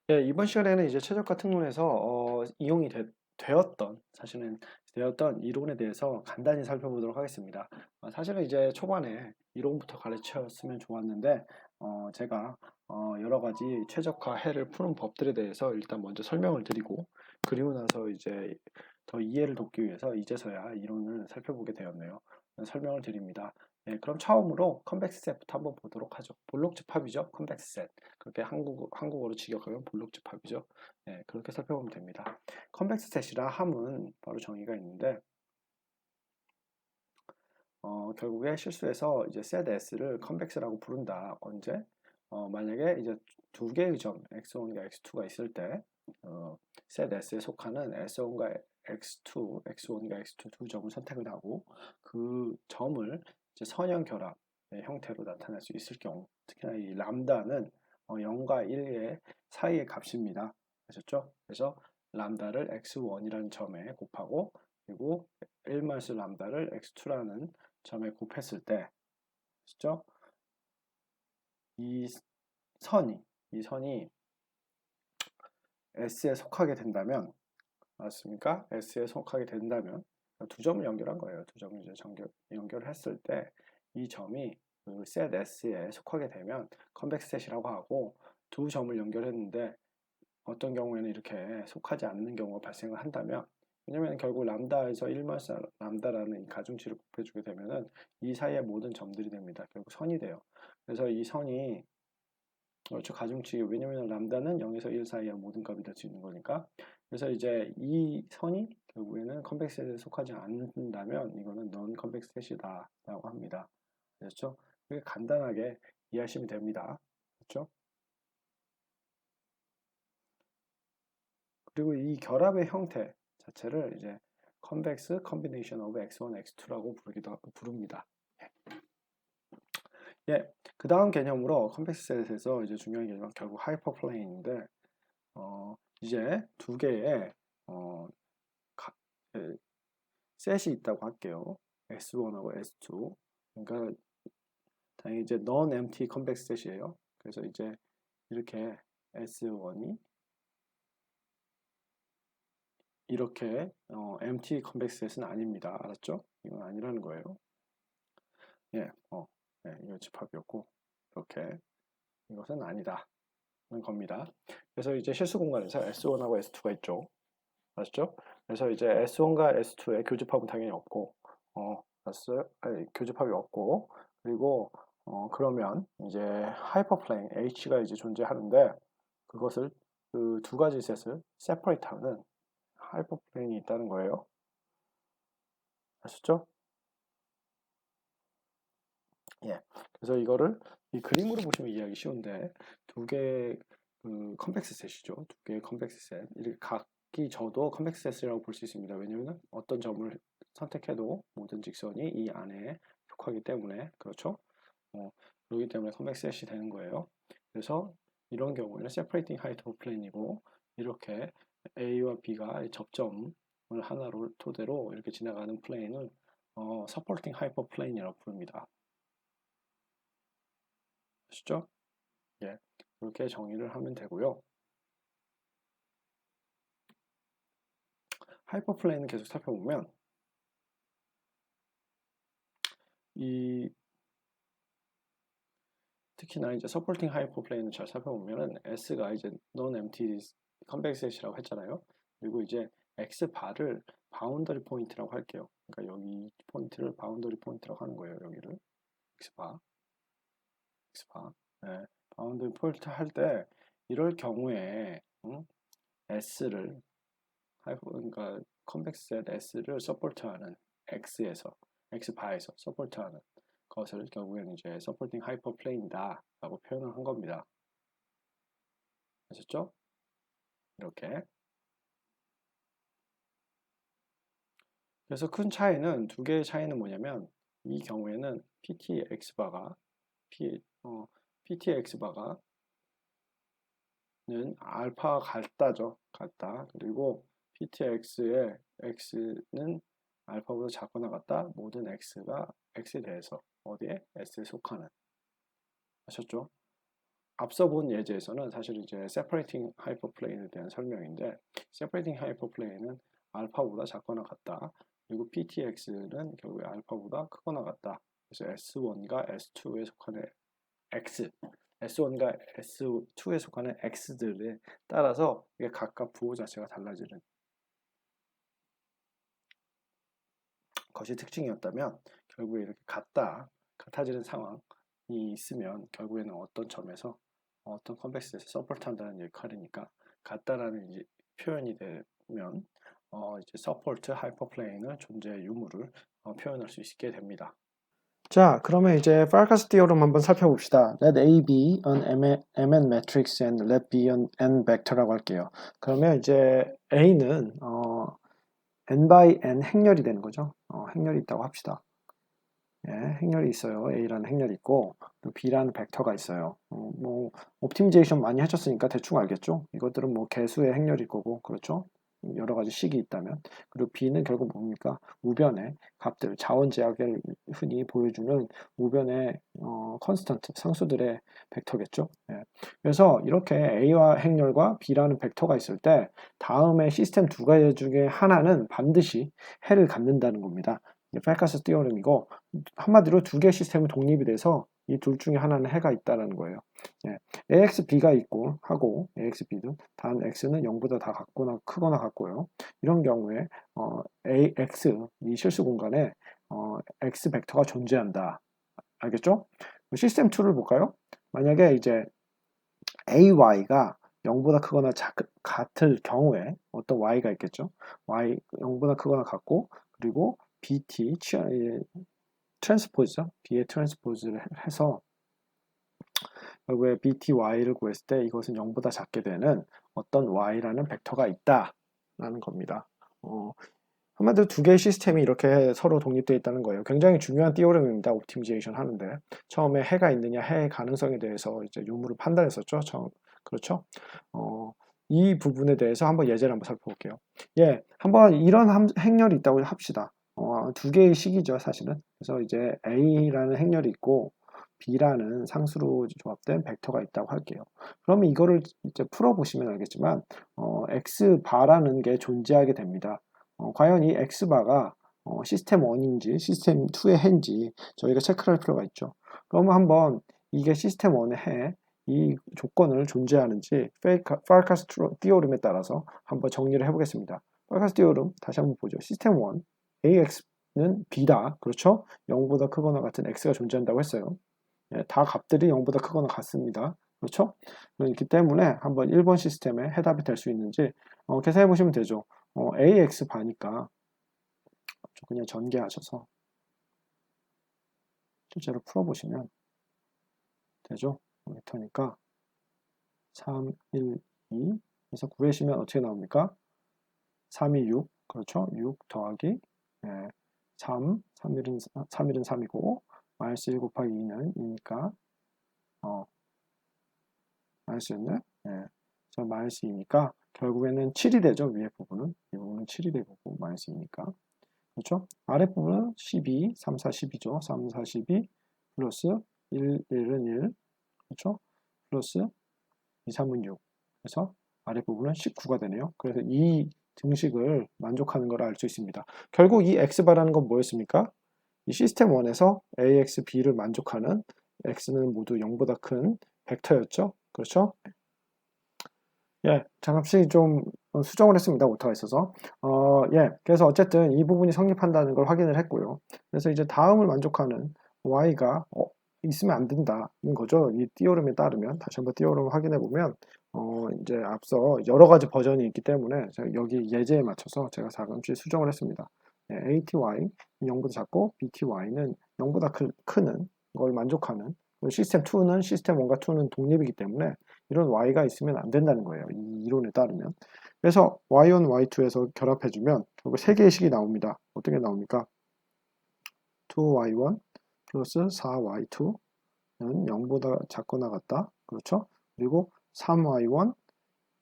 예, 이번 시간에는 이제 최저가 특론에서 이용이 되었던, 사실은 되었던 이론에 대해서 간단히 살펴보도록 하겠습니다. 사실은 이제 초반에 이론부터 가르쳤으면 좋았는데, 제가 여러 가지 최적화해를 푸는 법들에 대해서 일단 먼저 설명을 드리고, 그리고 나서 이제 더 이해를 돕기 위해서 이제서야 이론을 살펴보게 되었네요. 설명을 드립니다. 예, 그럼 처음으로 컨벡스 셋부터 한번 보도록 하죠. 볼록 집합이죠, 컨벡스 셋. 그렇게 한국어로 직역하면 볼록집합이죠. 네, 그렇게 살펴보면 됩니다. 컨벡스 셋이라 함은 바로 정의가 있는데 결국에 실수해서 이제 셋 S를 컨벡스라고 부른다. 언제? 만약에 이제 두 개의 점 x1과 x2가 있을 때 셋 S에 속하는 S1과 x2, x1과 x2 두 점을 선택을 하고 그 점을 이제 선형 결합의 형태로 나타낼 수 있을 경우, 특히나 이 람다는 0과 1의 사이의 값입니다. 아셨죠? 그래서 람다를 x1이라는 점에 곱하고 그리고 1마이너스 람다를 x2라는 점에 곱했을 때, 아시죠? 이 선이, 이 선이 S에 속하게 된다면, 맞습니까? S에 속하게 된다면, 두 점을 연결한 거예요. 두 점을 이제 연결했을 때, 이 점이 그셋 S에 속하게 되면 컨벡스 셋이라고 하고, 두 점을 연결했는데, 어떤 경우에는 이렇게 속하지 않는 경우가 발생을 한다면, 왜냐면 결국 람다에서 1마이너스 람다라는 이 가중치를 곱해주게 되면은 이 사이의 모든 점들이 됩니다. 결국 선이 돼요. 그래서 이 선이 그렇죠. 가중치, 왜냐면 람다는 0에서 1 사이의 모든 값이 될 수 있는 거니까. 그래서 이제 이 선이 결국에는 컨벡스 셋에 속하지 않는다면 이거는 넌 컨벡스 셋이다 라고 합니다. 그렇죠? 그게 간단하게 이해하시면 됩니다. 그렇죠? 그리고 이 결합의 형태 자체를 이제 convex combination of x1, x2라고 부릅니다. 예, 그 다음 개념으로 컨벡스 셋에서 이제 중요한 개념은 결국 하이퍼플레인인데, 이제 두 개의 어, 가- 예, 셋이 있다고 할게요. S1하고 S2. 그러니까 당연히 이제 non-empty convex 셋이에요. 그래서 이제 이렇게 S1이 이렇게 empty convex 셋은 아닙니다. 알았죠? 이건 아니라는 거예요. 예, 이거 집합이었고 이렇게 이것은 아니다. 는 겁니다. 그래서 이제 실수 공간에서 S1하고 S2가 있죠. 맞죠? 그래서 이제 S1과 S2의 교집합은 당연히 없고, 교집합이 없고, 그리고 그러면 이제 하이퍼플레인 H가 이제 존재하는데 그것을 그 두 가지 셋을 세퍼레이트하는 하이퍼플레인이 있다는 거예요. 아셨죠? 예. 그래서 이거를 이 그림으로 보시면 이해하기 쉬운데 두 개의 그 컨벡스 셋이죠. 두 개의 컨벡스 셋. 이렇게 각기 저도 컨벡스 셋이라고 볼 수 있습니다. 왜냐하면 어떤 점을 선택해도 모든 직선이 이 안에 속하기 때문에 그렇죠. 어, 그렇기 때문에 컨벡스 셋이 되는 거예요. 그래서 이런 경우에는 separating height of plane이고 이렇게 A와 B가 접점을 하나로 토대로 이렇게 지나가는 플레인을 supporting hyperplane이라고 부릅니다. 아시죠? 예, 그렇게 정의를 하면 되고요. 하이퍼플레인을 계속 살펴보면 이 특히나 이제 서포팅 하이퍼플레인을 잘 살펴보면은 S가 이제 non-empty convex set이라고 했잖아요. 그리고 이제 X 바를 바운더리 포인트라고 할게요. 그러니까 여기 포인트를 바운더리 포인트라고 하는 거예요. 여기를 X 바, X 바. 네, 바운더리 포인트 할 때 이럴 경우에 S를 그러니까 컨벡스 셋 S를 서포트하는 X에서 X바에서 서포트하는 것을 결국에는 이제 서포팅 하이퍼플레인이다 라고 표현을 한 겁니다. 아셨죠? 이렇게. 그래서 큰 차이는 두 개의 차이는 뭐냐면 이 경우에는 PT X바가 PT X바가 는 알파가 같다죠. 같다. 그리고 PTX의 X는 알파보다 작거나 같다. 모든 X가 X에 대해서 어디에? S에 속하는. 아셨죠? 앞서 본 예제에서는 사실 이제 separating hyperplane에 대한 설명인데 separating hyperplane은 알파보다 작거나 같다. 그리고 PTX는 결국에 알파보다 크거나 같다. 그래서 S1과 S2에 속하는 X, S1과 S2에 속하는 X들에 따라서 이게 각각 부호 자체가 달라지는 것이 특징이었다면 결국에 이렇게 같아지는 상황이 있으면 결국에는 어떤 점에서 어떤 컨텍스트에서 서포트한다는 역할이니까 같다라는 이제 표현이 되면 이제 서포트 하이퍼플레인의 존재 유무를 표현할 수 있게 됩니다. 자, 그러면 이제 파르카스 디오럼 한번 살펴봅시다. Let A be an mn matrix and let B an n vector라고 할게요. 그러면 이제 A는 n by n 행렬이 되는 거죠. 행렬이 있다고 합시다. 예, 행렬이 있어요. A라는 행렬이 있고 B라는 벡터가 있어요. 뭐 옵티미제이션 많이 하셨으니까 대충 알겠죠? 이것들은 뭐 개수의 행렬일 거고 그렇죠? 여러 가지 식이 있다면 그리고 B는 결국 뭡니까? 우변의 값들, 자원 제약을 흔히 보여주는 우변의 컨스턴트, 상수들의 벡터겠죠? 예. 그래서 이렇게 A와 행렬과 B라는 벡터가 있을 때 다음에 시스템 두 가지 중에 하나는 반드시 해를 갖는다는 겁니다. 팔카스 티오렘이고 한마디로 두 개의 시스템이 독립이 돼서 이 둘 중에 하나는 해가 있다는 거예요. 예. AXB가 있고 하고 AXB는 단 X는 0보다 다 같거나 크거나 같고요. 이런 경우에 AX 이 실수 공간에 X 벡터가 존재한다. 알겠죠? 시스템 2를 볼까요? 만약에 이제 AY가 0보다 크거나 같을 경우에 어떤 Y가 있겠죠? Y 0보다 크거나 같고 그리고 BT 트랜스포즈죠. B의 트랜스포즈를 해서 결국에 BTY를 구했을 때 이것은 0보다 작게 되는 어떤 Y라는 벡터가 있다라는 겁니다. 한마디로 두 개의 시스템이 이렇게 서로 독립되어 있다는 거예요. 굉장히 중요한 띠오렘입니다. 옵티미제이션 하는데 처음에 해가 있느냐 해의 가능성에 대해서 이제 유무를 판단했었죠. 그렇죠? 이 부분에 대해서 한번 예제를 한번 살펴볼게요. 예, 한번 이런 행렬이 있다고 합시다. 두 개의 식이죠, 사실은. 그래서 이제 A라는 행렬이 있고 B라는 상수로 조합된 벡터가 있다고 할게요. 그러면 이거를 이제 풀어보시면 알겠지만 X바라는 게 존재하게 됩니다. 과연 이 X바가 시스템 1인지 시스템 2의 해인지 저희가 체크를 할 필요가 있죠. 그러면 한번 이게 시스템 1의 해, 이 조건을 존재하는지 파르카스 티오름에 따라서 한번 정리를 해보겠습니다. 파르카스 티오름 다시 한번 보죠. 시스템 1, AX는 B다. 그렇죠? 0보다 크거나 같은 X가 존재한다고 했어요. 예, 다 값들이 0보다 크거나 같습니다. 그렇죠? 그렇기 때문에 한번 1번 시스템에 해답이 될 수 있는지 계산해 보시면 되죠. AX 바니까 그냥 전개하셔서 실제로 풀어보시면 되죠. 벡터니까 3, 1, 2 그래서 구해시면 어떻게 나옵니까? 3, 2, 6 그렇죠? 6 더하기 3, 3일은 3이고 마이너스 1 곱하기 2는 2니까 마이너스였네? 예. 그래서 마이너스 2니까 결국에는 7이 되죠. 위에 부분은. 이 부분은 7이 되고 마이너스 2니까. 그렇죠? 아랫부분은 12, 3, 4, 10이죠. 3, 4, 12 플러스 1, 1은 1. 그렇죠? 플러스 2, 3은 6. 그래서 아랫부분은 19가 되네요. 그래서 이 등식을 만족하는 걸 알 수 있습니다. 결국 이 x바라는 건 뭐였습니까? 이 시스템 1에서 ax, b를 만족하는 x는 모두 0보다 큰 벡터였죠. 그렇죠? 예, 잠시 좀 수정을 했습니다. 오타가 있어서. 예, 그래서 어쨌든 이 부분이 성립한다는 걸 확인을 했고요. 그래서 이제 다음을 만족하는 y가 있으면 안 된다는 거죠. 이 띠오름에 따르면 다시 한번 띠오름을 확인해 보면 이제 앞서 여러 가지 버전이 있기 때문에 제가 여기 예제에 맞춰서 제가 가끔씩 수정을 했습니다. 예, ATY 0보다 작고 BTY는 0보다 크는 걸 만족하는 시스템 2는 시스템 1과 2는 독립이기 때문에 이런 y가 있으면 안 된다는 거예요. 이 이론에 따르면. 그래서 y1, y2에서 결합해주면 결국 세 개의 식이 나옵니다. 어떻게 나옵니까? 2y1 플러스 4y2는 0보다 작거나 같다. 그렇죠? 그리고 3y1,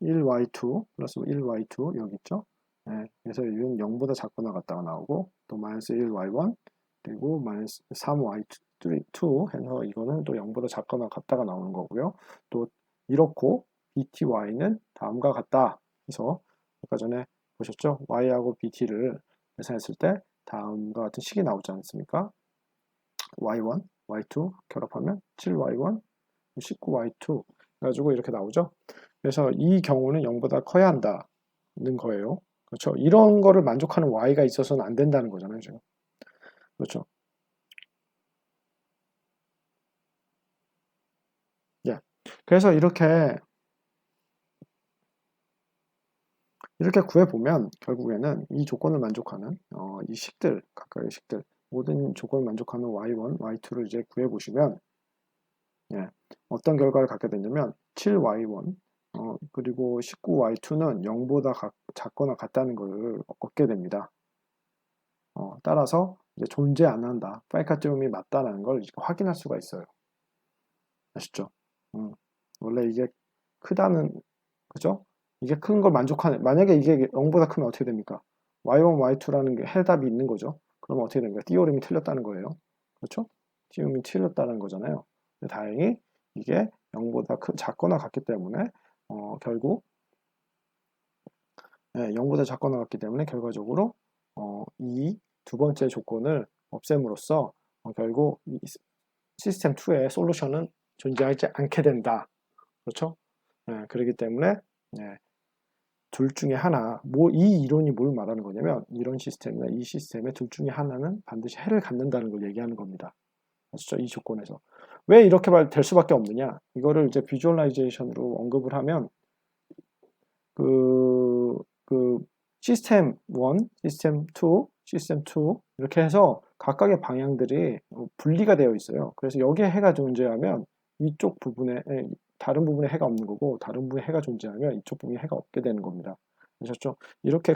1y2 플러스 1y2 여기 있죠? 네, 그래서 이건 0보다 작거나 같다가 나오고 또 마이너스 1y1 그리고 마이너스 3y2 해서 이거는 또 0보다 작거나 같다가 나오는 거고요. 또 이렇고 bty는 다음과 같다. 그래서 아까 전에 보셨죠? y하고 bt를 계산했을 때 다음과 같은 식이 나오지 않습니까? y1, y2 결합하면 7y1, 19y2 그래가지고 이렇게 나오죠. 그래서 이 경우는 0보다 커야 한다는 거예요. 그렇죠? 이런 거를 만족하는 y가 있어서는 안 된다는 거잖아요, 지금. 그렇죠? 예. 그래서 이렇게 구해보면 결국에는 이 조건을 만족하는 이 식들, 각각의 식들, 모든 조건을 만족하는 y1, y2를 이제 구해보시면 예, 어떤 결과를 갖게 되냐면 7y1 그리고 19y2는 0보다 작거나 같다는 걸 얻게 됩니다. 따라서 이제 존재 안 한다. 파이카티움이 맞다는 걸 확인할 수가 있어요. 아시죠? 원래 이게 크다는 그죠? 이게 큰 걸 만족하는 만약에 이게 0보다 크면 어떻게 됩니까? y1, y2라는 게 해답이 있는 거죠. 그러면 어떻게 됩니까? 띠오름이 틀렸다는 거예요. 그렇죠? 띠오름이 틀렸다는 거잖아요. 근데 다행히 이게 0보다 작거나 같기 때문에 결국 0보다 작거나 같기 때문에 결과적으로 이 두 번째 조건을 없앰으로써 결국 이 시스템 2의 솔루션은 존재하지 않게 된다. 그렇죠? 그렇기 때문에 둘 중에 하나, 이 이론이 뭘 말하는 거냐면 이런 시스템이나 이 시스템의 둘 중에 하나는 반드시 해를 갖는다는 걸 얘기하는 겁니다. 그렇죠? 이 조건에서. 왜 이렇게 될 수밖에 없느냐? 이거를 이제 비주얼라이제이션으로 언급을 하면 그 시스템 1, 시스템 2, 시스템 2 이렇게 해서 각각의 방향들이 분리가 되어 있어요. 그래서 여기에 해가 존재하면 이쪽 부분에 다른 부분에 해가 없는 거고 다른 부분에 해가 존재하면 이쪽 부분에 해가 없게 되는 겁니다. 그렇죠? 이렇게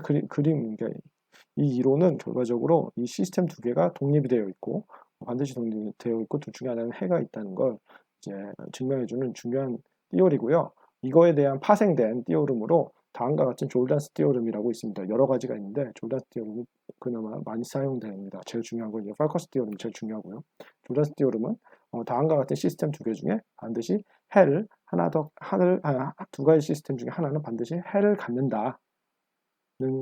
이 이론은 결과적으로 이 시스템 두 개가 독립이 되어 있고 반드시 독립이 되어 있고 둘 중에 하나는 해가 있다는 걸 이제 증명해주는 중요한 띠오리고요. 이거에 대한 파생된 띠오름으로 다음과 같은 졸단스 띠오름이라고 있습니다. 여러 가지가 있는데 졸단스 띠오름이 그나마 많이 사용됩니다. 제일 중요한 건 팔커스 띠오름이 제일 중요하고요. 졸단스 띠오름은 다음과 같은 시스템 두 개 중에 반드시 두 가지 시스템 중에 하나는 반드시 해를 갖는다는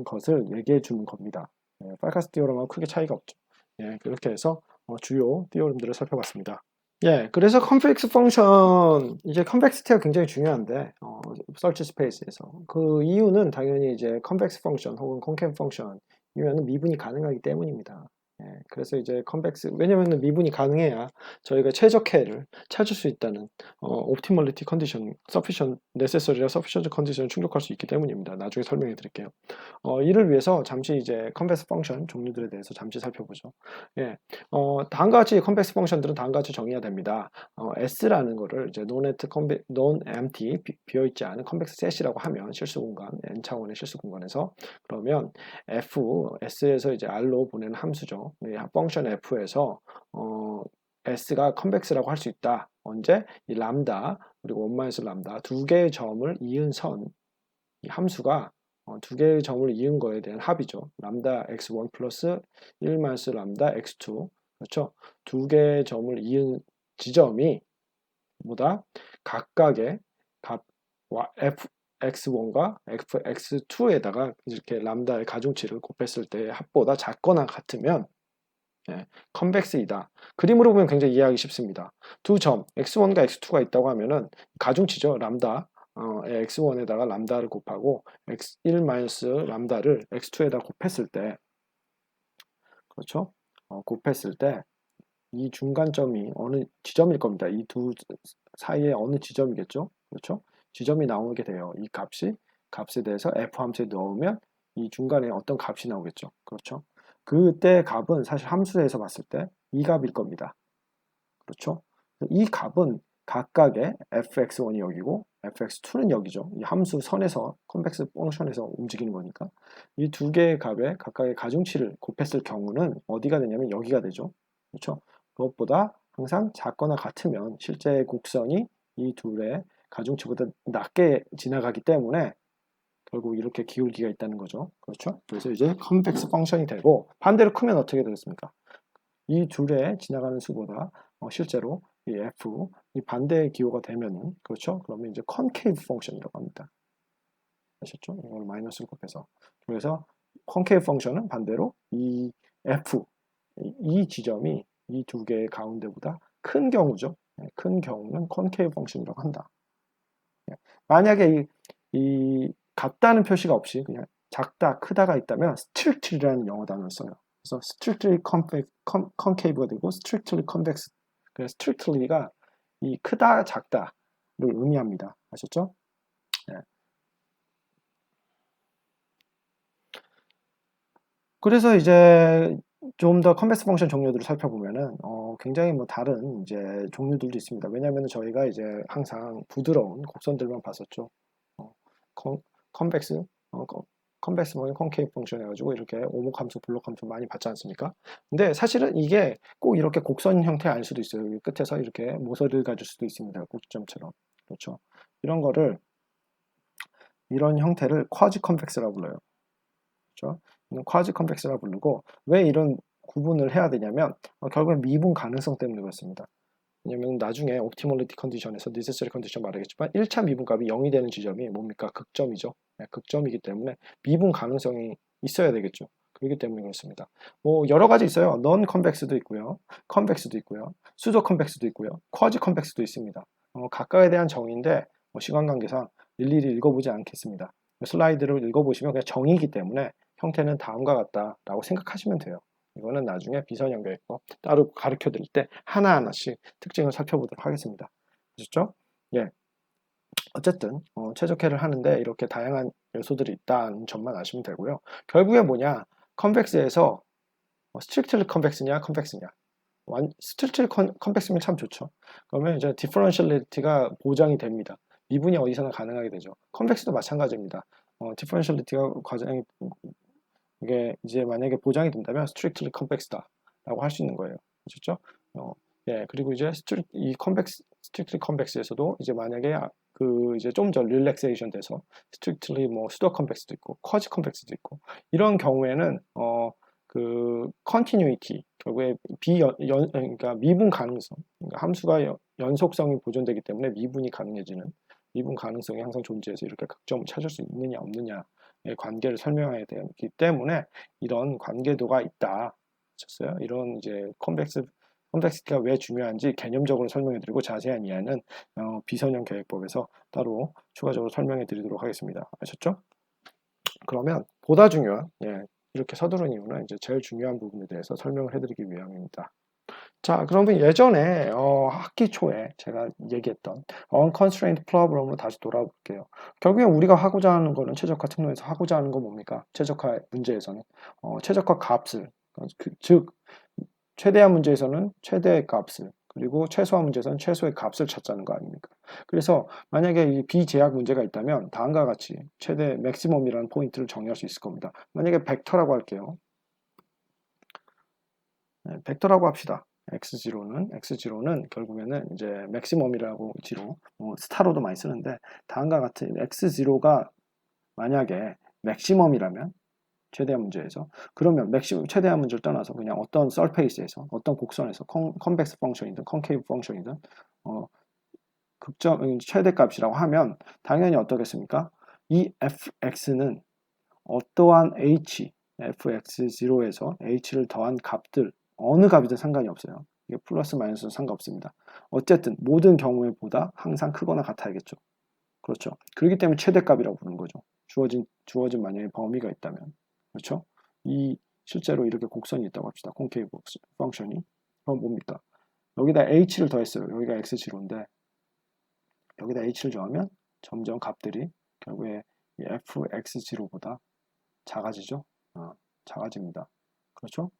것을 얘기해 주는 겁니다. 팔커스 띠오름하고 크게 차이가 없죠. 그렇게 해서 주요 띠오름들을 살펴봤습니다. 그래서 컴플렉스 펑션, 이제 컴플렉시티가 굉장히 중요한데, 서치 스페이스에서. 그 이유는 당연히 이제 컴플렉스 펑션 혹은 콘캠 펑션이면 미분이 가능하기 때문입니다. 그래서 이제 왜냐면 미분이 가능해야 저희가 최적해를 찾을 수 있다는, optimality condition, sufficient, necessary와 sufficient condition을 충족할 수 있기 때문입니다. 나중에 설명해 드릴게요. 이를 위해서 잠시 이제 컴플렉스 펑션 종류들에 대해서 잠시 살펴보죠. 다음과 같이 컴플렉스 펑션들은 다음과 같이 정의가 됩니다. S라는 거를 이제 non-empty, 비어있지 않은 컴플렉스 셋이라고 하면 실수 공간, n 차원의 실수 공간에서 그러면 S에서 이제 R로 보내는 함수죠. 펑션 F에서 S가 컴플렉스라고 할 수 있다. 언제? 이 람다 그리고 1 람다 두 개의 점을 이은 이 함수가 두 개의 점을 이은 거에 대한 합이죠. 람다 x1 플러스 1 마이너스 람다 x2 그렇죠? 두 개의 점을 이은 지점이 보다 각각의 값 fx1과 fx2에다가 이렇게 람다의 가중치를 곱했을 때 합보다 작거나 같으면 컨벡스이다. 그림으로 보면 굉장히 이해하기 쉽습니다. 두 점 x1과 x2가 있다고 하면은 가중치죠. 람다 x1에다가 람다를 곱하고 x1 마이너스 람다를 x2에다 곱했을 때 그렇죠? 곱했을 때 이 중간점이 어느 지점일 겁니다. 이 두 사이에 어느 지점이겠죠? 그렇죠? 지점이 나오게 돼요. 이 값에 대해서 f 함수에 넣으면 이 중간에 어떤 값이 나오겠죠? 그렇죠? 그때 값은 사실 함수에서 봤을 때 이 값일 겁니다. 그렇죠? 이 값은 각각의 fx1이 여기고 fx2는 여기죠. 이 함수 선에서 컨벡스 펑션에서 움직이는 거니까 이 두 개의 값에 각각의 가중치를 곱했을 경우는 어디가 되냐면 여기가 되죠. 그렇죠? 그것보다 항상 작거나 같으면 실제 곡선이 이 둘의 가중치보다 낮게 지나가기 때문에 결국 이렇게 기울기가 있다는 거죠. 그렇죠? 그래서 이제 컨벡스 펑션이 되고 반대로 크면 어떻게 되겠습니까? 이 둘에 지나가는 수보다 실제로 이 f 이 반대의 기호가 되면은 그렇죠? 그러면 이제 컨케이브 펑션이라고 합니다. 아셨죠? 이걸 마이너스를 곱해서 그래서 컨케이브 펑션은 반대로 이 f 이 지점이 이 두 개의 가운데보다 큰 경우죠. 큰 경우는 컨케이브 펑션이라고 한다. 만약에 이 같다는 표시가 없이 그냥 작다, 크다가 있다면 strictly라는 영어 단어를 써요. 그래서 strictly concave가 되고 strictly convex. 그래서 strictly가 이 크다, 작다를 의미합니다. 아셨죠? 네. 그래서 이제 좀 더 컨벡스 펑션 종류들을 살펴보면은 굉장히 뭐 다른 이제 종류들도 있습니다. 왜냐하면 저희가 이제 항상 부드러운 곡선들만 봤었죠. 어, 컨, 컨벡스, 컨벡스 뭐 컨케이브 펑션 해가지고 이렇게 오목함수, 블록함수 많이 봤지 않습니까? 근데 사실은 이게 꼭 이렇게 곡선 형태 아닐 수도 있어요. 여기 끝에서 이렇게 모서리를 가질 수도 있습니다. 곡점처럼. 그렇죠. 이런 거를 이런 형태를 쿼지 컨벡스라고 불러요. 그렇죠? 이는 쿼지 컨벡스라고 부르고 왜 이런 구분을 해야 되냐면 결국엔 미분 가능성 때문에 그렇습니다. 왜냐면 나중에 옵티멀리티 컨디션에서 니세서리 컨디션 말하겠지만 1차 미분값이 0이 되는 지점이 뭡니까? 극점이죠. 네, 극점이기 때문에 미분 가능성이 있어야 되겠죠. 그렇기 때문에 그렇습니다. 뭐 여러 가지 있어요. 넌 컨벡스도 있고요. 컨벡스도 있고요. 수도 컨벡스도 있고요. 쿼지 컨벡스도 있습니다. 각각에 대한 정의인데 시간 관계상 일일이 읽어보지 않겠습니다. 슬라이드를 읽어보시면 그냥 정의이기 때문에 형태는 다음과 같다라고 생각하시면 돼요. 이거는 나중에 비선형계획법 따로 가르쳐 드릴 때 하나하나씩 특징을 살펴보도록 하겠습니다. 아셨죠? 예. 어쨌든 최적화를 하는데 이렇게 다양한 요소들이 있다는 점만 아시면 되고요. 결국에 뭐냐? 컨벡스에서 스트릭틀리 컨벡스냐 컨벡스냐. 스트릭틀리 컨벡스면 참 좋죠. 그러면 이제 디퍼런셜리티가 보장이 됩니다. 미분이 어디서나 가능하게 되죠. 컨벡스도 마찬가지입니다. 디퍼런셜리티가 과정이 이게 이제 만약에 보장이 된다면 strictly convex다라고 할 수 있는 거예요. 아셨죠? 예, 그리고 이제 이 strictly convex에서도 이제 만약에 그 이제 좀 더 relaxation 돼서 strictly 뭐 pseudo convex도 있고 quasi convex도 있고 이런 경우에는 그 continuity 결국에 그러니까 미분 가능성 그러니까 함수가 연속성이 보존되기 때문에 미분이 가능해지는 미분 가능성이 항상 존재해서 이렇게 극점을 찾을 수 있느냐 없느냐 관계를 설명해야 되기 때문에 이런 관계도가 있다. 쳤어요. 이런 이제 컴플렉시티가 왜 중요한지 개념적으로 설명해 드리고 자세한 이해는 비선형 계획법에서 따로 추가적으로 설명해 드리도록 하겠습니다. 아셨죠? 그러면 보다 중요한 이렇게 서두른 이유는 이제 제일 중요한 부분에 대해서 설명을 해드리기 위함입니다. 자, 그러면 예전에 학기 초에 제가 얘기했던 unconstrained problem으로 다시 돌아볼게요. 결국에 우리가 하고자 하는 거는 최적화 특론에서 하고자 하는 건 뭡니까? 최적화 문제에서는 최적화 값을 즉 최대한 문제에서는 최대의 값을 그리고 최소한 문제에서는 최소의 값을 찾자는 거 아닙니까? 그래서 만약에 이 비제약 문제가 있다면 다음과 같이 최대 맥시멈이라는 포인트를 정의할 수 있을 겁니다. 만약에 벡터라고 할게요. 네, 벡터라고 합시다. x0는 결국에는 이제 맥시멈이라고 지로 스타로도 많이 쓰는데 다음과 같은 x0가 만약에 맥시멈이라면 최대한 문제에서 그러면 최대한 문제를 떠나서 그냥 어떤 서페이스에서 어떤 곡선에서 컨벡스 펑션이든 컨케이브 펑션이든 극점 최대값이라고 하면 당연히 어떻겠습니까? 이 fx는 어떠한 h fx0에서 h를 더한 값들 어느 값이든 상관이 없어요. 이게 플러스 마이너스 상관없습니다. 어쨌든 모든 경우에 보다 항상 크거나 같아야겠죠. 그렇죠. 그렇기 때문에 최대값이라고 부르는 거죠. 주어진 만약에 범위가 있다면. 그렇죠. 이 실제로 이렇게 곡선이 있다고 합시다. 콘케이브 펑션이. 그럼 뭡니까? 여기다 h를 더했어요. 여기가 x0인데 여기다 h를 더하면 점점 값들이 결국에 fx0보다 작아지죠. 작아집니다. 그렇죠?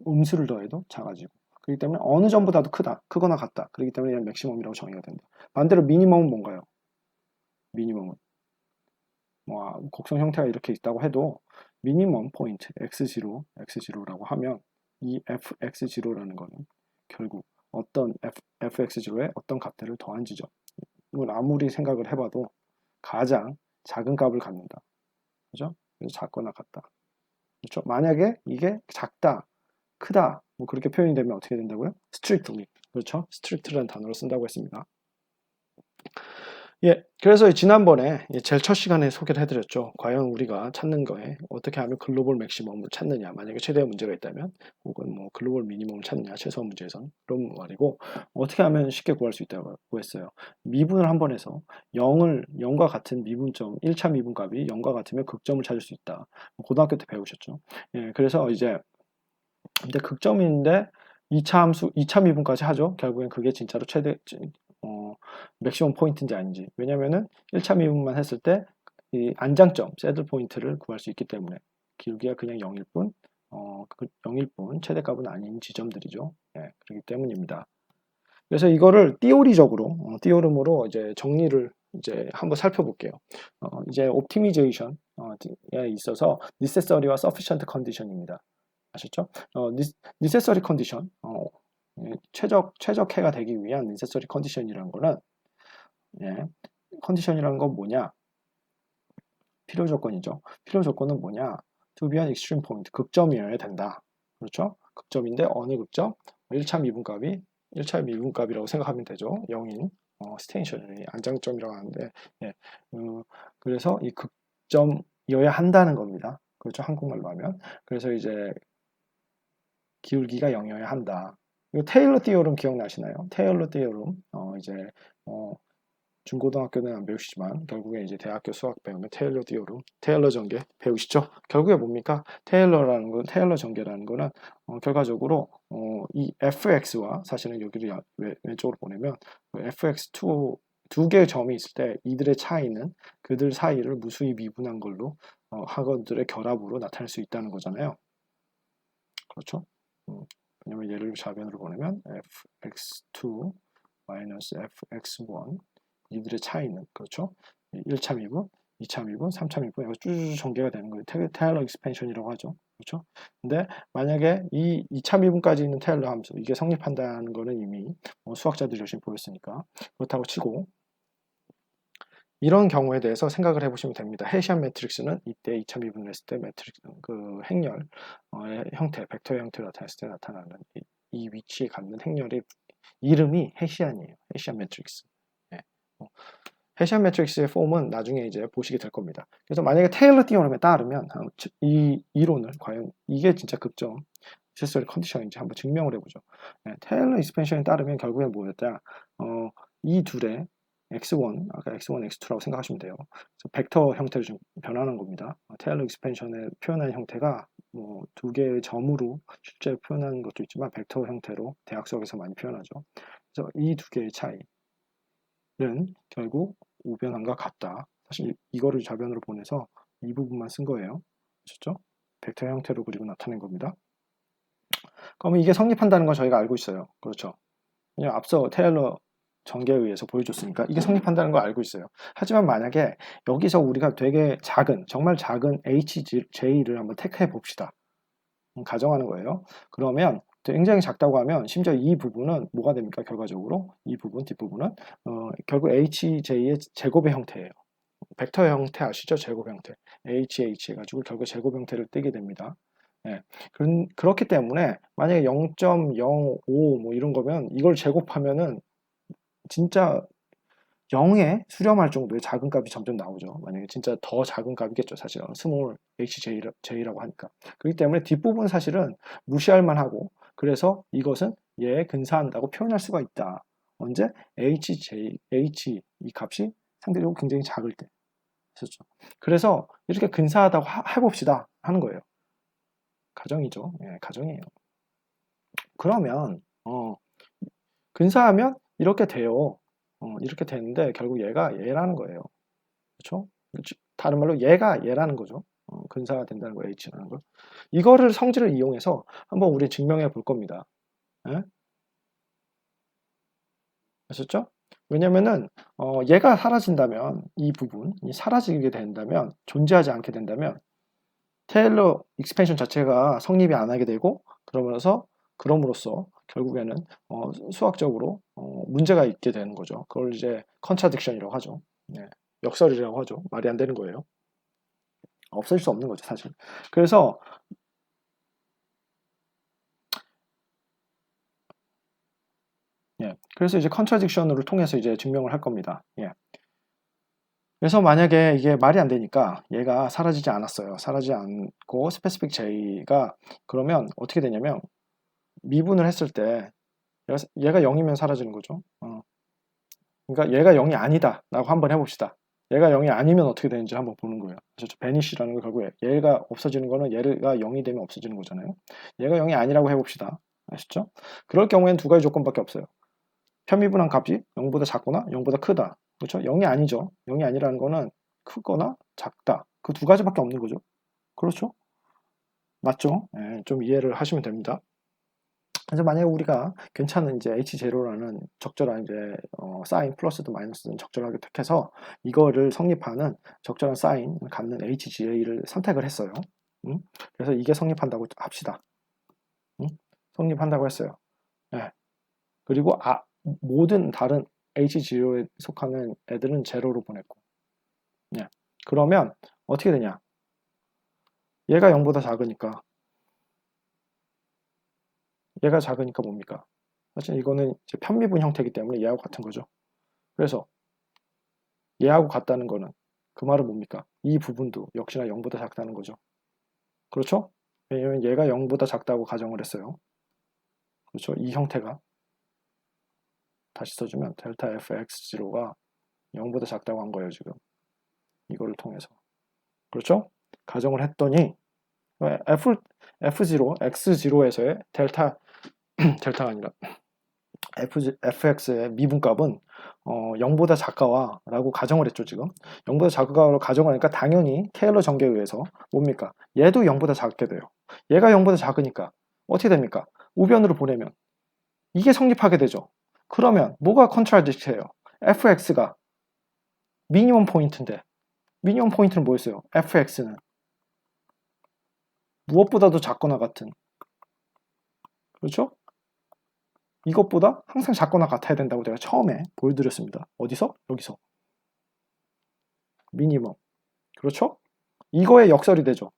음수를 더해도 작아지고. 그렇기 때문에 어느 점보다도 크거나 같다. 그렇기 때문에 얘는 맥시멈이라고 정의가 된다. 반대로 미니멈은 뭔가요? 미니멈은 곡선 형태가 이렇게 있다고 해도 미니멈 포인트 x0라고 하면 이 fx0라는 거는 결국 어떤 fx0에 어떤 값들을 더한 지점. 이건 아무리 생각을 해봐도 가장 작은 값을 갖는다. 그죠? 그래서 작거나 같다. 그렇죠? 만약에 이게 작다, 크다 뭐 그렇게 표현이 되면 어떻게 된다고요? strictly. 그렇죠? strict라는 단어를 쓴다고 했습니다. 예, 그래서 지난번에 제일 첫 시간에 소개를 해드렸죠. 과연 우리가 찾는 거에 어떻게 하면 글로벌 맥시멈을 찾느냐, 만약에 최대의 문제가 있다면, 혹은 뭐 글로벌 미니멈을 찾느냐, 최소한 문제에선 그런 말이고, 어떻게 하면 쉽게 구할 수 있다고 했어요. 미분을 한번 해서 0과 같은 미분점, 1차 미분값이 0과 같으면 극점을 찾을 수 있다. 고등학교 때 배우셨죠. 예, 그래서 이제 근데 극점인데 2차 함수, 2차 미분까지 하죠. 결국엔 그게 진짜로 맥시멈 포인트인지 아닌지. 왜냐면은 1차 미분만 했을 때 이 안장점, 새들 포인트를 구할 수 있기 때문에 기울기가 그냥 0일 뿐, 0일 뿐 최대값은 아닌 지점들이죠. 예, 그렇기 때문입니다. 그래서 이거를 띠오름으로 이제 정리를 이제 한번 살펴볼게요. 이제 옵티미제이션에 있어서 necessary와 sufficient condition입니다. 아셨죠? necessary condition, 최적해가 되기 위한 necessary condition이라는 거는, 예, 컨디션이라는 건 뭐냐? 필요 조건이죠. 필요 조건은 뭐냐? to be an extreme point, 극점이어야 된다. 그렇죠? 극점인데 어느 극점? 1차 미분값이 1차 미분값이라고 생각하면 되죠. 0인 스테이셔너리 안장점이라고 하는데, 예, 그래서 이 극점이어야 한다는 겁니다. 그렇죠? 한국말로 하면. 그래서 이제 기울기가 0이어야 한다. 이거 테일러 띠오름 기억나시나요? 테일러 띠오름 이제 중고등학교는 안 배우시지만 결국에 이제 대학교 수학 배우면 테일러 띠오름, 테일러 전개 배우시죠? 결국에 뭡니까? 테일러 전개라는 거는 결과적으로 이 fx와 사실은 여기를 왼쪽으로 보내면 fx2 두 개의 점이 있을 때 이들의 차이는 그들 사이를 무수히 미분한 걸로 학원들의 결합으로 나타낼 수 있다는 거잖아요. 그렇죠? 왜냐면 얘를 좌변으로 보내면 fx2 fx1 이들의 차이는 그렇죠? 1차 미분, 2차 미분, 3차 미분 이거 쭈쭈쭈 전개가 되는 거예요. 테일러 익스펜션이라고 하죠. 그렇죠? 근데 만약에 이 2차 미분까지 있는 테일러 함수 이게 성립한다는 거는 이미 수학자들이 열심히 보였으니까 그렇다고 치고 이런 경우에 대해서 생각을 해보시면 됩니다. 헤시안 매트릭스는 이때 2차 미분을 했을 때 매트릭스 그 행렬 형태, 벡터의 형태로 나타냈을 때 나타나는 이 위치에 갖는 행렬의 이름이 헤시안이에요. 헤시안 매트릭스. 네. 헤시안 매트릭스의 폼은 나중에 이제 보시게 될 겁니다. 그래서 만약에 테일러 띠오럼에 따르면 이 이론을 과연 이게 진짜 극점 necessary 컨디션인지 한번 증명을 해보죠. 네, 테일러 익스펜션에 따르면 결국엔 뭐였다? 이 둘의 x1, 아까 x1, x2라고 생각하시면 돼요. 벡터 형태를 좀 변하는 겁니다. 테일러 익스펜션에 표현한 형태가 뭐 두 개의 점으로 실제 표현하는 것도 있지만 벡터 형태로 대학 수학에서 많이 표현하죠. 그래서 이 두 개의 차이는 결국 우변함과 같다. 사실 이거를 좌변으로 보내서 이 부분만 쓴 거예요. 아셨죠? 벡터 형태로 그리고 나타낸 겁니다. 그러면 이게 성립한다는 건 저희가 알고 있어요. 그렇죠? 그냥 앞서 테일러 전개에 의해서 보여줬으니까 이게 성립한다는 걸 알고 있어요. 하지만 만약에 여기서 우리가 되게 작은, 정말 작은 HJ를 한번 택해 봅시다. 가정하는 거예요. 그러면 굉장히 작다고 하면 심지어 이 부분은 뭐가 됩니까? 결과적으로 이 부분, 뒷부분은 결국 HJ의 제곱의 형태예요. 벡터 형태 아시죠? 제곱 형태. HH 해가지고 결국 제곱 형태를 떼게 됩니다. 예. 그렇기 때문에 만약에 0.05 뭐 이런 거면 이걸 제곱하면은 진짜 0에 수렴할 정도의 작은 값이 점점 나오죠. 만약에 진짜 더 작은 값이겠죠. 사실은 스몰 HJ라고 하니까. 그렇기 때문에 뒷부분 사실은 무시할 만하고 그래서 이것은 얘에 근사한다고 표현할 수가 있다. 언제? H 이 값이 상대적으로 굉장히 작을 때. 그렇죠. 그래서 이렇게 근사하다고 해봅시다 하는 거예요. 가정이죠. 예, 가정이에요. 그러면 근사하면 이렇게 돼요. 이렇게 되는데 결국 얘가 얘라는 거예요. 그렇죠? 다른 말로 얘가 얘라는 거죠. 근사가 된다는 거 H라는 거. 이거를 성질을 이용해서 한번 우리 증명해 볼 겁니다. 예? 아셨죠? 왜냐면은 얘가 사라진다면 이 부분이 사라지게 된다면 존재하지 않게 된다면 테일러 익스펜션 자체가 성립이 안 하게 되고 그럼으로써 결국에는 수학적으로 문제가 있게 되는 거죠. 그걸 이제 컨트라딕션이라고 하죠. 네. 역설이라고 하죠. 말이 안 되는 거예요. 없어질 수 없는 거죠, 사실. 그래서 그래서 이제 컨트라딕션을 통해서 이제 증명을 할 겁니다. 예. 그래서 만약에 이게 말이 안 되니까 얘가 사라지지 않았어요. 사라지지 않고 스페시픽 J가 그러면 어떻게 되냐면 미분을 했을 때 얘가 0이면 사라지는 거죠. 그러니까 얘가 0이 아니다 라고 한번 해봅시다. 얘가 0이 아니면 어떻게 되는지 한번 보는 거예요. 그래서 vanish라는 거 결국 얘가 없어지는 거는 얘가 0이 되면 없어지는 거잖아요. 얘가 0이 아니라고 해봅시다. 아시죠? 그럴 경우에는 두 가지 조건밖에 없어요. 편미분한 값이 0보다 작거나 0보다 크다. 그렇죠? 0이 아니죠. 0이 아니라는 거는 크거나 작다. 그 두 가지밖에 없는 거죠. 그렇죠? 맞죠? 예, 좀 이해를 하시면 됩니다. 그래서 만약에 우리가 괜찮은 이제 H0라는 적절한 이제 사인 플러스든 마이너스든 적절하게 택해서 이거를 성립하는 적절한 사인 갖는 HGA를 선택을 했어요. 그래서 이게 성립한다고 합시다. 성립한다고 했어요. 예. 그리고 모든 다른 H0에 속하는 애들은 제로로 보냈고. 예. 그러면 어떻게 되냐? 얘가 0보다 작으니까 뭡니까? 사실 이거는 이제 편미분 형태이기 때문에 얘하고 같은 거죠. 그래서 얘하고 같다는 거는 그 말은 뭡니까? 이 부분도 역시나 0보다 작다는 거죠. 그렇죠? 왜냐면 얘가 0보다 작다고 가정을 했어요. 그렇죠? 이 형태가 다시 써주면 델타 fx0가 0보다 작다고 한 거예요, 지금. 이거를 통해서. 그렇죠? 가정을 했더니 f0, x0에서의 델타가 아니라 fx의 미분값은 0보다 작가와 라고 가정을 했죠, 지금. 0보다 작가로 가정하니까 당연히 테일러 전개에 의해서 뭡니까? 얘도 0보다 작게 돼요. 얘가 0보다 작으니까 어떻게 됩니까? 우변으로 보내면 이게 성립하게 되죠. 그러면 뭐가 컨트라딕트해요? fx가 미니멈 포인트인데 미니멈 포인트는 뭐였어요? fx는 무엇보다도 작거나 같은, 그렇죠? 이것보다 항상 작거나 같아야 된다고 제가 처음에 보여드렸습니다. 어디서? 여기서. 미니멈. 그렇죠? 이거에 역설이 되죠.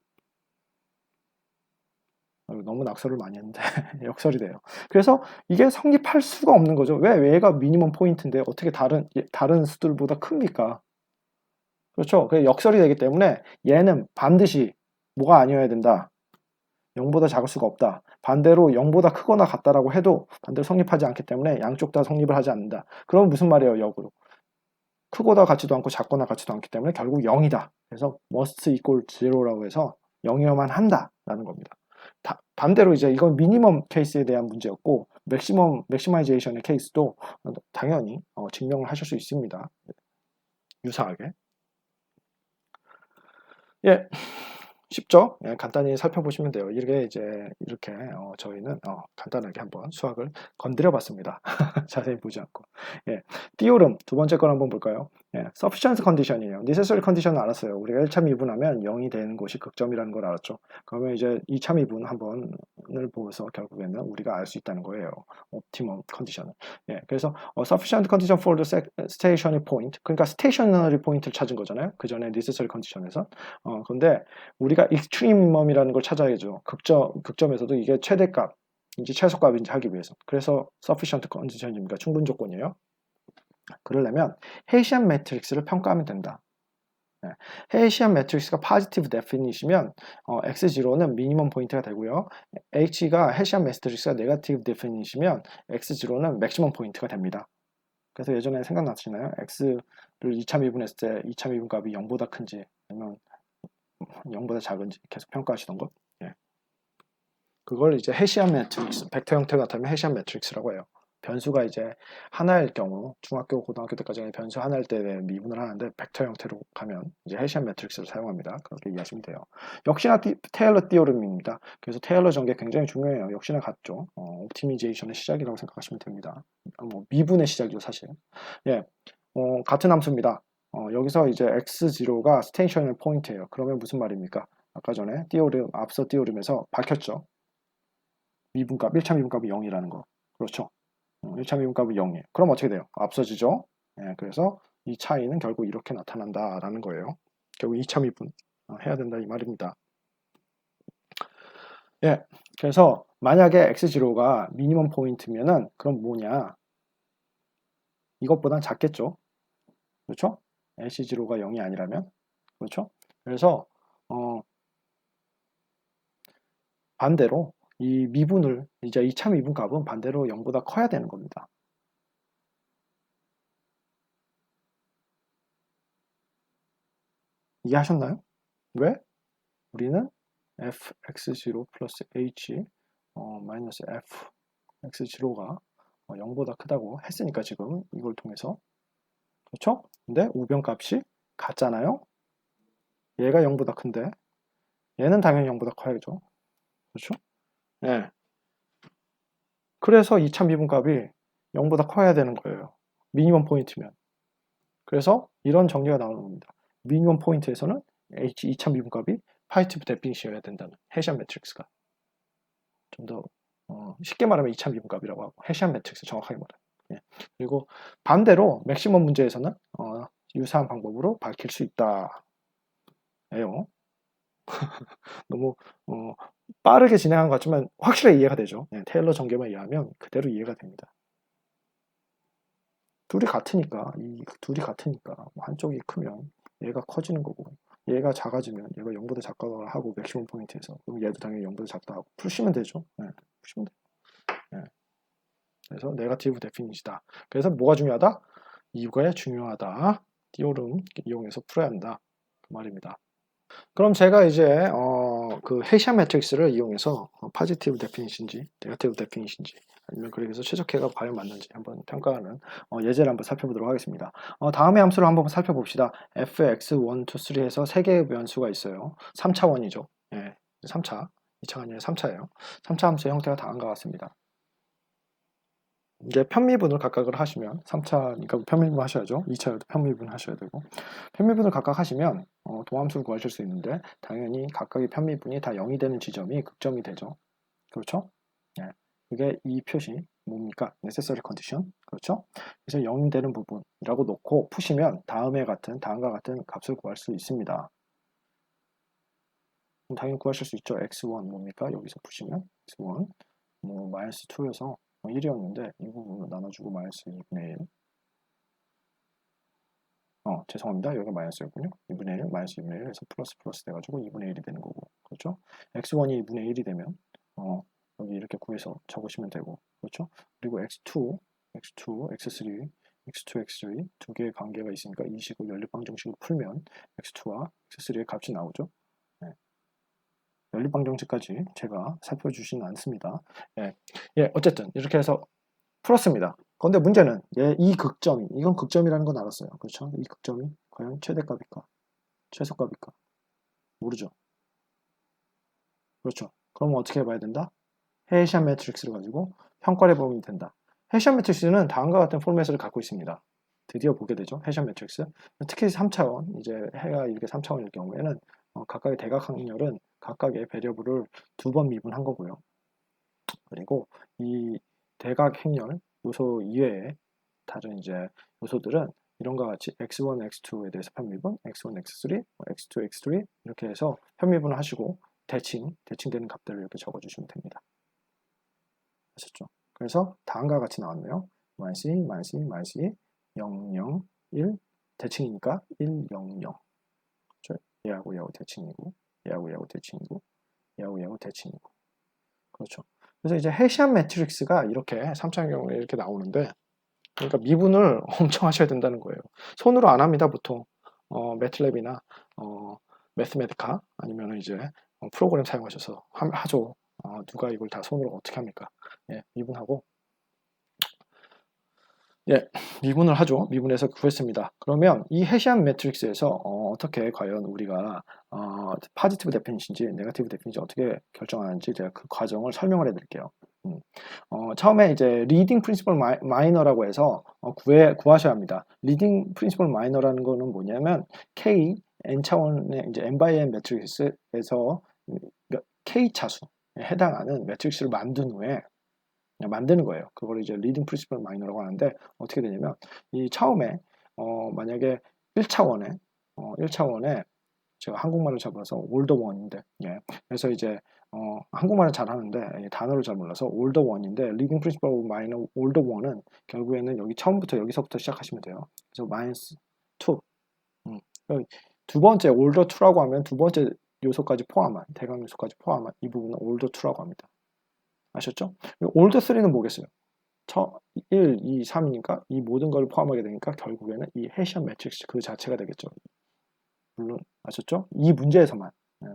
너무 낙설을 많이 했는데 역설이 돼요. 그래서 이게 성립할 수가 없는 거죠. 왜 얘가 미니멈 포인트인데 어떻게 다른 수들보다 큽니까? 그렇죠. 그 역설이 되기 때문에 얘는 반드시 뭐가 아니어야 된다. 0보다 작을 수가 없다. 반대로 0보다 크거나 같다라고 해도 반대로 성립하지 않기 때문에 양쪽 다 성립을 하지 않는다. 그럼 무슨 말이에요, 역으로? 크거나 같지도 않고 작거나 같지도 않기 때문에 결국 0이다. 그래서 must equal 0라고 해서 0이어만 한다라는 겁니다. 반대로 이제 이건 미니멈 케이스에 대한 문제였고 맥시마이제이션의 케이스도 당연히 증명을 하실 수 있습니다. 유사하게. 예, 쉽죠? 예, 간단히 살펴보시면 돼요. 이렇게 저희는 간단하게 한번 수학을 건드려 봤습니다. 자세히 보지 않고. 예, 띠오름 두 번째 걸 한번 볼까요? 예, sufficient condition이에요. necessary condition은 알았어요. 우리가 1차 미분하면 0이 되는 곳이 극점이라는 걸 알았죠. 그러면 이제 2차 미분 한번을 보면서 결국에는 우리가 알 수 있다는 거예요. optimum condition을. 예, 그래서 sufficient condition for the stationary point. 그러니까 stationary point를 찾은 거잖아요. 그 전에 necessary condition에서. 근데 우리가 익스트림멈이라는 걸 찾아야죠. 극점에서도 이게 최대값인지 최소값인지 하기 위해서. 그래서 sufficient condition입니다. 충분 조건이에요. 그러려면 헤이시안 매트릭스를 평가하면 된다. 네. 헤이시안 매트릭스가 positive definite이면 x0는 미니멈 포인트가 되고요. h가 헤이시안 매트릭스가 negative definite이면 x0는 맥시멈 포인트가 됩니다. 그래서 예전에 생각나시나요? x를 2차 미분했을 때 2차 미분값이 0보다 큰지 아니면 0보다 작은지 계속 평가하시던 거. 예. 그걸 이제 헤시안 매트릭스, 벡터 형태가 나타나면 헤시안 매트릭스라고 해요. 변수가 이제 하나일 경우, 중학교, 고등학교 때까지는 변수 하나일 때 미분을 하는데 벡터 형태로 가면 이제 헤시안 매트릭스를 사용합니다. 그렇게 이해하시면 돼요. 역시나 테일러 띠오름입니다. 그래서 테일러 전개 굉장히 중요해요. 역시나 같죠. 옵티미제이션의 시작이라고 생각하시면 됩니다. 미분의 시작이죠, 사실. 예, 같은 함수입니다. 여기서 이제 x0가 스테이셔널 포인트예요. 그러면 무슨 말입니까? 아까 전에 앞서 띠오름에서 밝혔죠. 미분값, 1차 미분값이 0이라는 거. 그렇죠. 1차 미분값이 0이에요. 그럼 어떻게 돼요? 앞서지죠. 예, 그래서 이 차이는 결국 이렇게 나타난다라는 거예요. 결국 2차 미분 해야 된다 이 말입니다. 예, 그래서 만약에 x0가 미니멈 포인트면은 그럼 뭐냐? 이것보단 작겠죠. 그렇죠? AC0가 0이 아니라면. 그렇죠? 그래서 반대로 이 미분을 이제 2차 미분 값은 반대로 0보다 커야 되는 겁니다. 이해하셨나요? 왜? 우리는 fx0 플러스 h 마이너스 fx0가 0보다 크다고 했으니까 지금 이걸 통해서. 그렇죠? 근데 우변값이 같잖아요. 얘가 0보다 큰데 얘는 당연히 0보다 커야죠. 그렇죠? 네. 그래서 2차 미분값이 0보다 커야 되는 거예요. 미니멈 포인트면. 그래서 이런 정리가 나오는 겁니다. 미니멈 포인트에서는 H 2차 미분값이 파지티브 데피니션이어야 된다는 헤시안 매트릭스가. 좀 더 쉽게 말하면 2차 미분값이라고 하고 헤시안 매트릭스 정확하게 말하면. 예. 그리고 반대로 맥시멈 문제에서는 유사한 방법으로 밝힐 수 있다. 예요. 너무 빠르게 진행한 것 같지만 확실하게 이해가 되죠. 예, 테일러 전개만 이해하면 그대로 이해가 됩니다. 둘이 같으니까 뭐 한쪽이 크면 얘가 커지는 거고 얘가 작아지면 얘가 0보다 작다고 하고 맥시멈 포인트에서 그럼 얘도 당연히 0보다 작다 하고 푸시면 되죠. 네, 푸시면 돼요. 네. 그래서 네거티브 데피니시다. 그래서 뭐가 중요하다? 이거에 중요하다. 디오름 이용해서 풀어야 한다. 그 말입니다. 그럼 제가 이제 그 헤시안 매트릭스를 이용해서 파지티브 데피니시인지 네거티브 데피니시인지 아니면 그래서 최적화가 과연 맞는지 한번 평가하는 예제를 한번 살펴보도록 하겠습니다. 다음의 함수를 한번 살펴봅시다. fx1, 2, 3에서 3개의 변수가 있어요. 3차원이죠. 예, 3차. 2차가 아니라 3차예요. 3차 함수의 형태가 다음과 같습니다. 이제 편미분을 각각을 하시면 3차니까 편미분 하셔야죠. 2차여도 편미분 하셔야 되고 편미분을 각각 하시면 도함수를 구하실 수 있는데 당연히 각각의 편미분이 다 0이 되는 지점이 극점이 되죠. 그렇죠? 네. 그게 이 표시 뭡니까? necessary condition. 그렇죠? 그래서 0이 되는 부분이라고 놓고 푸시면 다음과 같은 값을 구할 수 있습니다. 당연히 구하실 수 있죠. x1 뭡니까? 여기서 푸시면 x1 뭐 마이너스 2여서 1이었는데 이 부분을 나눠주고 마이너스 2분의 1 죄송합니다. 여기가 마이너스였군요. 2분의 1, 마이너스 2분의 1 해서 플러스 돼가지고 2분의 1이 되는 거고. 그렇죠? x1이 2분의 1이 되면, 여기 이렇게 구해서 적으시면 되고. 그렇죠? 그리고 x2, x3, x2 두 개의 관계가 있으니까 이 식을 연립방정식을 풀면 x2와 x3의 값이 나오죠. 네. 연립방정식까지 제가 살펴주지는 않습니다. 예, 어쨌든 이렇게 해서 풀었습니다. 그런데 문제는 이 극점이 이건 극점이라는 건 알았어요. 그렇죠? 이 극점이 과연 최대값일까? 최소값일까? 모르죠. 그렇죠. 그러면 어떻게 해봐야 된다? 헤시안 매트릭스를 가지고 평가를 해보면 된다. 헤시안 매트릭스는 다음과 같은 포맷을 갖고 있습니다. 드디어 보게 되죠. 헤시안 매트릭스. 특히 3차원, 이제 해가 이렇게 3차원일 경우에는 각각의 대각 항열은 각각의 배려부를 2번 미분한 거고요. 그리고 이 대각 행렬 요소 이외에 다른 이제 요소들은 이런과 같이 x1, x2에 대해서 편미분, x1, x3, x2, x3 이렇게 해서 편미분을 하시고 대칭되는 값들을 이렇게 적어주시면 됩니다. 아셨죠? 그래서 다음과 같이 나왔네요. 마이너스 2, 마이너스 2, 마이너스 2, 0, 0, 1 대칭이니까 1, 0, 0 얘하고 얘하고 대칭이고 얘하고 얘하고 대칭이고 얘하고 얘하고 대칭이고 그렇죠. 그래서 이제 헤시안 매트릭스가 이렇게 3차의 경우에 이렇게 나오는데 그러니까 미분을 엄청 하셔야 된다는 거예요. 손으로 안 합니다, 보통. 매틀랩이나 매스메디카 아니면 이제 프로그램 사용하셔서 하죠. 누가 이걸 다 손으로 어떻게 합니까? 예, 미분하고 예, 미분을 하죠. 미분해서 구했습니다. 그러면 이 헤시안 매트릭스에서 어떻게 과연 우리가 파지티브 데피니시인지 네거티브 데피니시 어떻게 결정하는지 제가 그 과정을 설명을 해드릴게요. 처음에 이제 리딩 프린시플 마이너라고 해서 구하셔야 합니다. 리딩 프린시플 마이너라는 거는 뭐냐면 K n 차원의 이제 n by n 매트릭스에서 K 차수에 해당하는 매트릭스를 만든 후에 만드는 거예요. 그걸 이제 리딩 프린시플 마이너라고 하는데 어떻게 되냐면 이 처음에 만약에 1차원에 제가 한국말을 잘 몰라서 올더 원인데, 예. 그래서 이제 한국말은 잘하는데 단어를 잘 몰라서 올더 원인데 리딩 프린시플 마이너 올더 원은 결국에는 여기 처음부터 여기서부터 시작하시면 돼요. 그래서 마이너스 2. 두 번째 올더 2라고 하면 두 번째 요소까지 포함한 대강 요소까지 포함한 이 부분은 올더 2라고 합니다. 아셨죠? 올더 3는 뭐겠어요? 1, 2, 3이니까 이 모든 걸 포함하게 되니까 결국에는 이 헤시안 매트릭스 그 자체가 되겠죠. 물론 아셨죠? 이 문제에서만.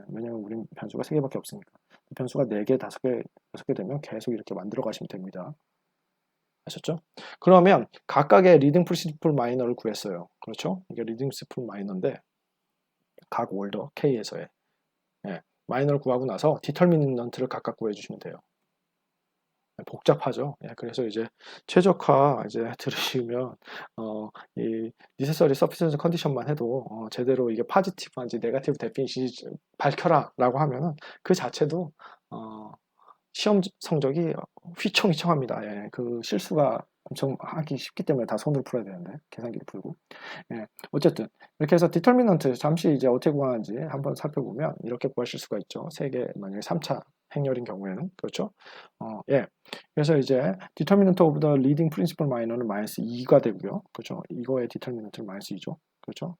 왜냐면 우린 변수가 3개밖에 없으니까. 변수가 4개, 5개, 6개 되면 계속 이렇게 만들어 가시면 됩니다. 아셨죠? 그러면 각각의 리딩 프린시플 마이너를 구했어요. 그렇죠? 이게 리딩 프린시플 마이너인데 각 올더 K에서의 마이너를 구하고 나서 디터미넌트를 각각 구해주시면 돼요. 복잡하죠. 그래서 이제 최적화 이제 들으시면 이 necessary sufficient condition만 해도 제대로 이게 positive한지 negative definit이 밝혀라라고 하면은 그 자체도 시험 성적이 휘청휘청합니다. 그 실수가 엄청 하기 쉽기 때문에 다 손으로 풀어야 되는데 계산기를 풀고. 어쨌든 이렇게 해서 디터미넌트 잠시 이제 어떻게 구하는지 한번 살펴보면 이렇게 구하실 수가 있죠. 만약에 3차 행렬인 경우에는 그렇죠. 그래서 이제 디터미넌트 오브 더 리딩 프린시플 마이너는 마이너스 2가 되고요. 그렇죠. 이거의 디터미넌트는 마이너스 2죠. 그렇죠.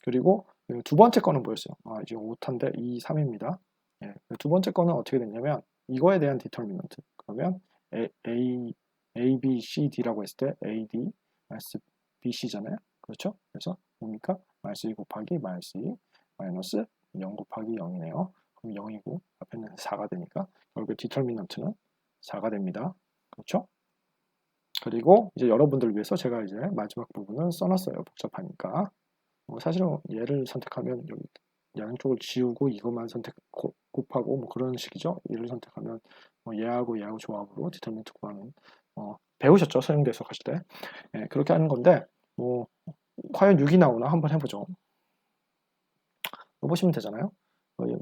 그리고 두 번째 거는 뭐였어요? 이제 5탄데 2, 3입니다. 두 번째 거는 어떻게 됐냐면 이거에 대한 디터미넌트. 그러면 A, B, C, D라고 했을 때 A, D, 마이너스 B, C잖아요. 그렇죠? 그래서 뭡니까? 마이너스 2 곱하기 마이너스 2 마이너스 0 곱하기 0이네요. 그럼 0이고 앞에는 4가 되니까 결국 디터미넌트는 4가 됩니다. 그렇죠? 그리고 이제 여러분들을 위해서 제가 이제 마지막 부분은 써놨어요. 복잡하니까. 사실은 얘를 선택하면 여기 양쪽을 지우고 이것만 곱하고 뭐 그런 식이죠. 얘를 선택하면 얘하고 얘하고 조합으로 디터미넌트 구하는 배우셨죠? 서영대에서 가실 때. 그렇게 하는 건데 뭐 과연 6이 나오나 한번 해보죠. 보시면 되잖아요.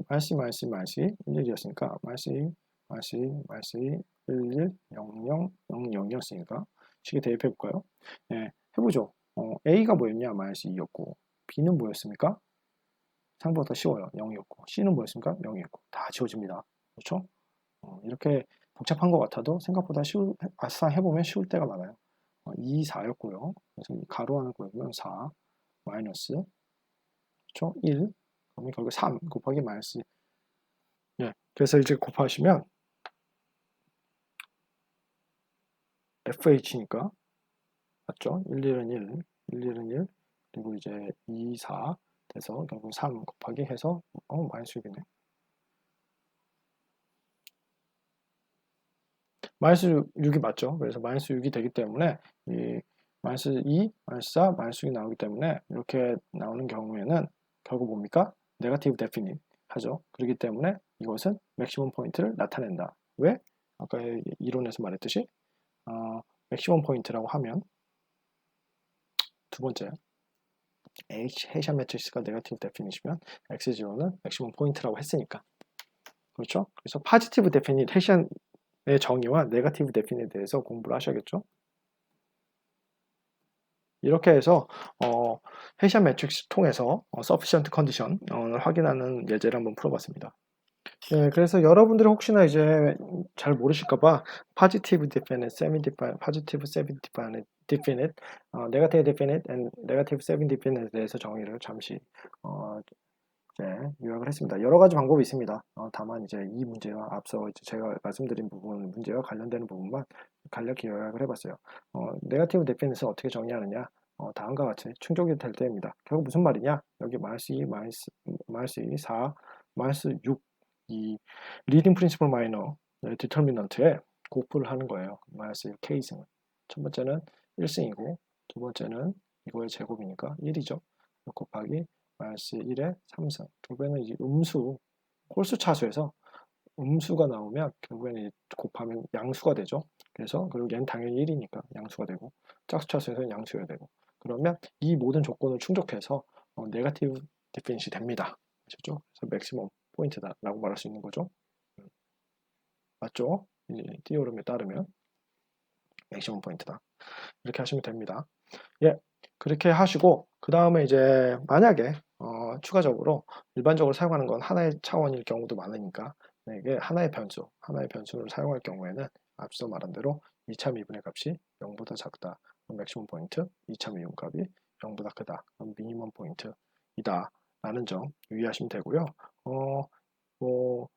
마이너스 11이었으니까 마이너스 2, 마이너스 2, 마이너스 2, 11, 00, 00이었으니까 식에 대입해 볼까요? 해보죠. A가 뭐였냐? 마이너스 2였고 B는 뭐였습니까? 상보다 쉬워요. 0이었고 C는 뭐였습니까? 0이었고 다 지워집니다. 그렇죠? 이렇게 복잡한 것 같아도 생각보다 막상 해보면 쉬울 때가 많아요. 2, 4였고요. 그래서 가로 하나 구해보면 4 마이너스 그렇죠? 1 그러면 결국 3 곱하기 마이너스 그래서 이제 곱하시면 FH니까 맞죠? 1, 1은 1, 1, 1은 1 그리고 이제 2, 4 돼서 결국 3 곱하기 해서 마이너스 6이네. 마이너스 6이 맞죠? 그래서 마이너스 6이 되기 때문에 이 마이너스 2, 마이너스 4, 마이너스 6이 나오기 때문에 이렇게 나오는 경우에는 결국 뭡니까? 네거티브 데피닛 하죠. 그렇기 때문에 이것은 맥시멈 포인트를 나타낸다. 왜? 아까 이론에서 말했듯이 맥시멈 포인트라고 하면 두 번째 헤이션 매트리스가 네거티브 데피닛이면 X0는 맥시멈 포인트라고 했으니까 그렇죠? 그래서 포지티브 데피닛 헤이션의 정의와 네거티브 데피닛에 대해서 공부를 하셔야겠죠? 이렇게 해서 헤이션 매트릭스 통해서 sufficient condition을 확인하는 예제를 한번 풀어봤습니다. 그래서 여러분들이 혹시나 이제 잘 모르실까봐 positive definite, semi definite, positive semi definite, negative definite, and negative semi definite에 대해서 정의를 잠시 이제 요약을 했습니다. 여러 가지 방법이 있습니다. 다만 이제 이 문제와 앞서 이제 제가 말씀드린 부분 문제와 관련되는 부분만 간략히 요약을 해봤어요. 네거티브 데피닛을 어떻게 정의하느냐? 다음과 같이 충족이 될 때입니다. 결국 무슨 말이냐? 여기 마이너스 2, 마이너스 2, 4, 마이너스 6, 이 리딩 프린시플 마이너 디터미넌트에 곱을 하는 거예요. 마이너스 K승은. 첫 번째는 1승이고 두 번째는 이거의 제곱이니까 1이죠. 곱하기 마이너스 1의 3승. 결국에는 이제 홀수 차수에서 음수가 나오면 결국에는 곱하면 양수가 되죠. 그래서 그리고 얘는 당연히 1이니까 양수가 되고 짝수 차수에서는 양수여야 되고 그러면 이 모든 조건을 충족해서 네거티브 디피니시 됩니다. 아셨죠? 그래서 맥시멈 포인트다라고 말할 수 있는 거죠. 맞죠? 이 띠오름에 따르면 맥시멈 포인트다. 이렇게 하시면 됩니다. 그렇게 하시고 그 다음에 이제 만약에 추가적으로 일반적으로 사용하는 건 하나의 차원일 경우도 많으니까 이게 하나의 변수를 사용할 경우에는 앞서 말한 대로 2차 미분의 값이 0보다 작다. 그럼 맥시멈 포인트, 2차 미분 값이 0보다 크다. 그럼 미니멈 포인트이다. 라는 점 유의하시면 되고요. 뭐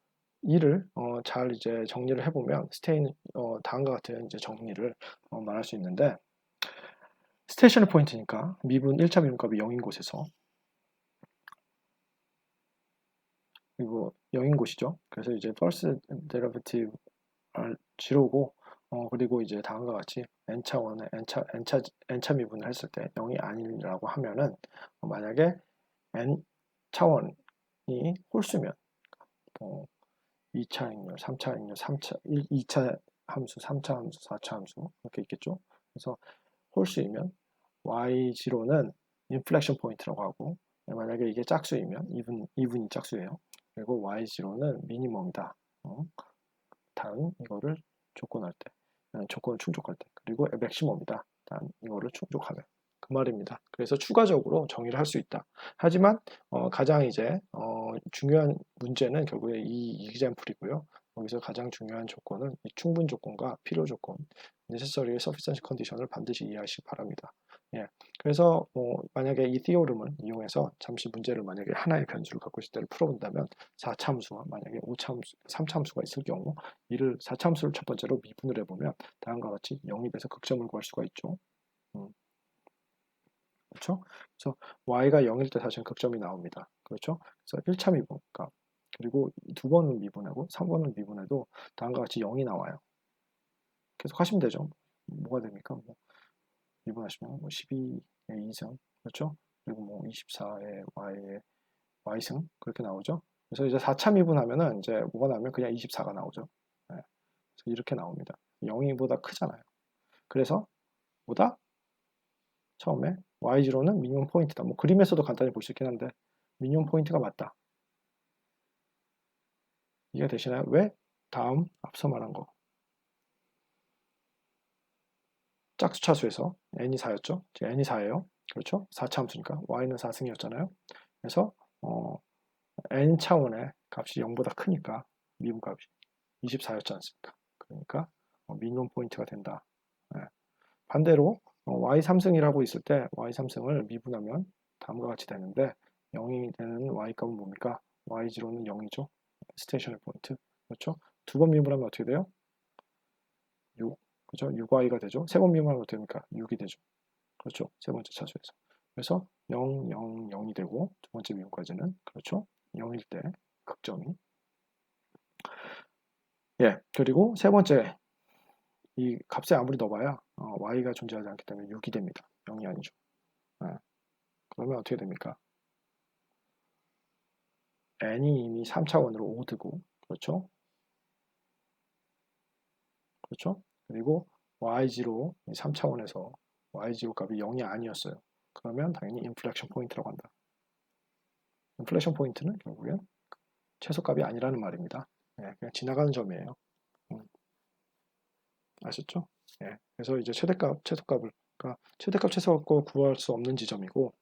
이를 잘 이제 정리를 해보면 다음과 같은 이제 정리를 말할 수 있는데 스테이셔널 포인트니까 1차 미분값이 0인 곳에서 그리고 0인 곳이죠. 그래서 이제 first derivative 제로고 그리고 이제 다음과 같이 n차원의 n차 미분을 했을 때 0이 아니라고 하면은 만약에 n차원이 홀수면 2차 행렬, 3차 행렬, 2차 함수, 3차 함수, 4차 함수 이렇게 있겠죠. 그래서 홀수이면 y0는 인플렉션 포인트라고 하고 만약에 이게 짝수이면 이분이 짝수예요. 그리고 y0는 미니멈이다. 다음 이거를 조건할 때, 조건을 충족할 때, 그리고 맥시멈이다. 다음 이거를 충족하면 그 말입니다. 그래서 추가적으로 정의를 할 수 있다. 하지만 가장 이제 중요한 문제는 결국에 이 example이고요. 여기서 가장 중요한 조건은 이 충분 조건과 필요 조건, necessary sufficient condition을 반드시 이해하시기 바랍니다. 예. 그래서 만약에 이 theorem을 이용해서 잠시 문제를 만약에 하나의 변수를 갖고 있을 때를 풀어본다면 4차 함수와 만약에 5차 함수, 3차 함수가 있을 경우 이를 4차 함수를 첫 번째로 미분을 해보면 다음과 같이 영입해서 극점을 구할 수가 있죠. 그렇죠? 그래서 y가 0일 때 사실은 극점이 나옵니다. 그렇죠? 그래서 1차 미분 값 그리고 두 번은 미분하고 3번은 미분해도 다음과 같이 0이 나와요. 계속 하시면 되죠. 뭐가 됩니까? 미분하시면 12의 2승 그렇죠? 그리고 24의 y의 y승 그렇게 나오죠. 그래서 이제 4차 미분하면은 이제 뭐가 나오면 그냥 24가 나오죠. 네. 그래서 이렇게 나옵니다. 0이보다 크잖아요. 그래서 보다 처음에 y0는 미니멈 포인트다. 뭐 그림에서도 간단히 볼 수 있긴 한데 미니멈 포인트가 맞다. 이해가 되시나요? 왜? 다음 앞서 말한 거 짝수차수에서 n이 4였죠? n이 4예요. 그렇죠? 4차 함수니까 y는 4승이었잖아요. 그래서 n 차원의 값이 0보다 크니까 미분값이 24였지 않습니까? 그러니까 미니멈 포인트가 된다. 네. 반대로 y3승이라고 있을 때 y3승을 미분하면 다음과 같이 되는데 0이 되는 y값은 뭡니까? y0는 0이죠. 스테이셔널 포인트. 그렇죠? 두 번 미분하면 어떻게 돼요? 6. 그죠? 6y가 되죠. 세 번 미분하면 어떻게 됩니까? 6이 되죠. 그렇죠? 세 번째 차수에서. 그래서 0, 0, 0이 되고 두 번째 미분까지는 그렇죠? 0일 때 극점이. 예. 그리고 세 번째 이 값에 아무리 넣어봐야 y가 존재하지 않기 때문에 6이 됩니다. 0이 아니죠. 그러면 어떻게 됩니까? n이 이미 3차원으로 5드고 그렇죠? 그렇죠? 그리고 y0 3차원에서 y0 값이 0이 아니었어요. 그러면 당연히 인플렉션 포인트라고 한다. 인플렉션 포인트는 결국엔 최소값이 아니라는 말입니다. 예, 그냥 지나가는 점이에요. 아셨죠? 예, 그래서 이제 최대값, 최소값을 그러니까 최대값, 최소값을 구할 수 없는 지점이고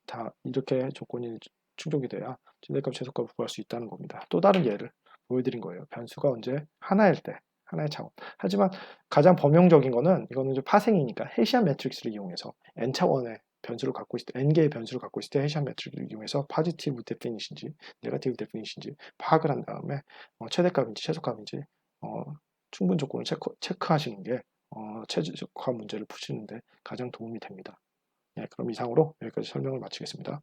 다 이렇게 조건이 충족이 돼야 최대값, 최소값을 구할 수 있다는 겁니다. 또 다른 예를 보여드린 거예요. 변수가 언제 하나일 때, 하나의 차원. 하지만 가장 범용적인 거는 이거는 이제 파생이니까 헤시안 매트릭스를 이용해서 n 차원의 변수를 갖고 있을 때, n개의 변수를 갖고 있을 때 헤시안 매트릭스를 이용해서 포지티브 데피니션인지 네거티브 데피니션인지 파악을 한 다음에 최대값인지 최소값인지 충분 조건을 체크하시는 게 최적화 문제를 푸시는데 가장 도움이 됩니다. 네, 그럼 이상으로 여기까지 설명을 마치겠습니다.